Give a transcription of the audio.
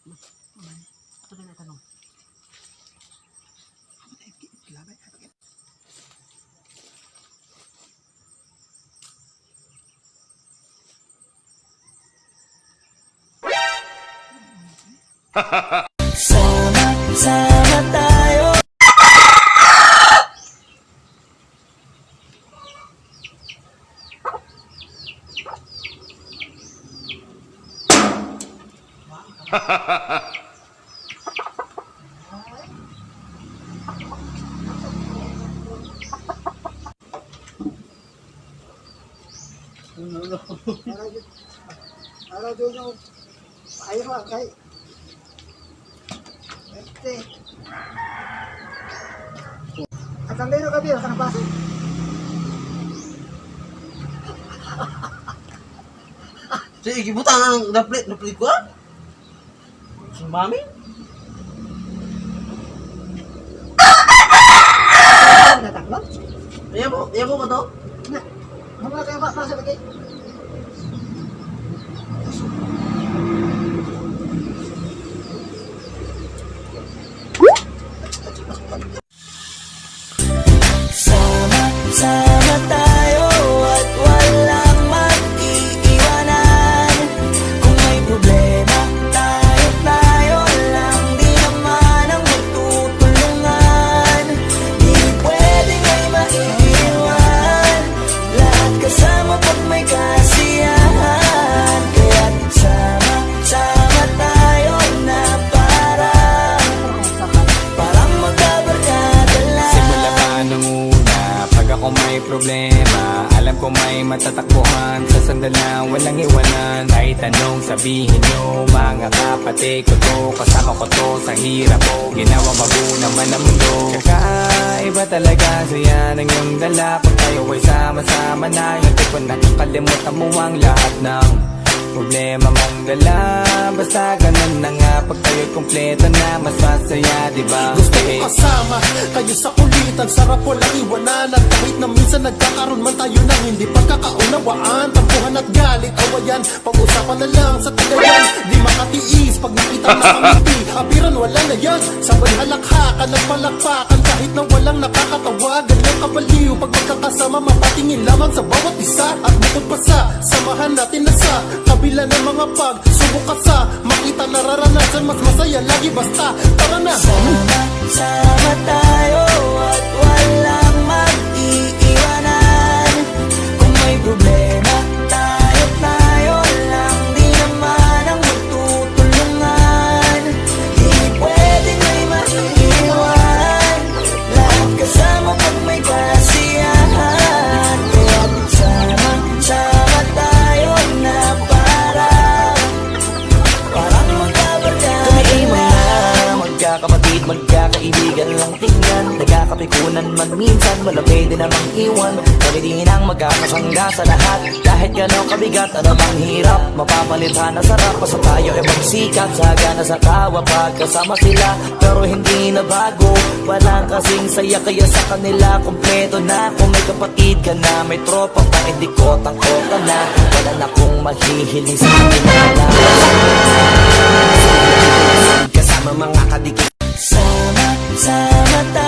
Ito na tanong. Sama tayo. Araw dulu, air lah kay. Akan lero ka biya kana basa. Sige, gibutang ang naplit ko. Sumami? Nataklo? Iya mo ba to? Na. Mga kaya ba basa lagi? Sama tayo at walang mag-iiwanan. Kung may problema, tayo lang. Di naman ang magtutulungan. Di pwedeng may maiiwan. Lahat kasama pag may kasiyahan. Kaya't sama tayo na parang magkabarkada lang. Simula pa nung una, pag ako may problema, alam ko may matatakbuhan. Sa sandalan, walang iwanan. Kahit anong sabihin nyo, mga kapatid ko to, kasama ko to sa hirap ko. Ginawa mabuo naman ang mundo. Kakaiba talaga, saya ng iyong dala. Kung tayo ay sama-sama na, hindi ko nakakalimutan mo ang lahat ng problema mong dala. Basta ganun na nga, pag tayo'y kumpleto na, mas masaya, diba? Gusto ko kasama kayo sa kulitan. Sarap walang iwanan. Kahit na minsan nagkakaroon man tayo ng hindi pagkakaunawaan. Tampuhan at galit, awayan, pag-usapan na lang sa tagayan. Di makatiis pag nakita na pangiti. Apiran wala na yan, sabay halakhakan at palakpakan. Kahit na walang nakakatawa, ganyang kabaliw. Pag magkakasama, mapatingin lamang sa bawat isa. At bukod pa sa samahan natin na sa kabila ng mga pagsubok ka sa makita nararanasan, mas masaya lagi basta tara na. Sama tayo at walang mag-iiwanan. Kung may problema, tayo lang. Di naman ang magtutulungan. Di pwedeng may maiiwan. Lahat kasama pag may kasiyahan. Kaya sama tayo na parang magkabarkada lang. Magkakapatid, magkakaibigan lang tingnan. Nagkakapikunan man minsan, wala pwede namang iwan. Kami din ang magkakasangga sa lahat. Kahit gano'ng kabigat, ano bang hirap, mapapalitan na sarap. Basta tayo ay magsikap, sagana sa tawa pagkasama sila. Pero hindi na bago, walang kasing saya. Kaya sa kanila, kompleto na. Kung may kapatid ka na, may tropa pa, hindi ko takot ka na. Wala na kong mahihiling sa kanila. Kasama mga kadikit. Sama tayo.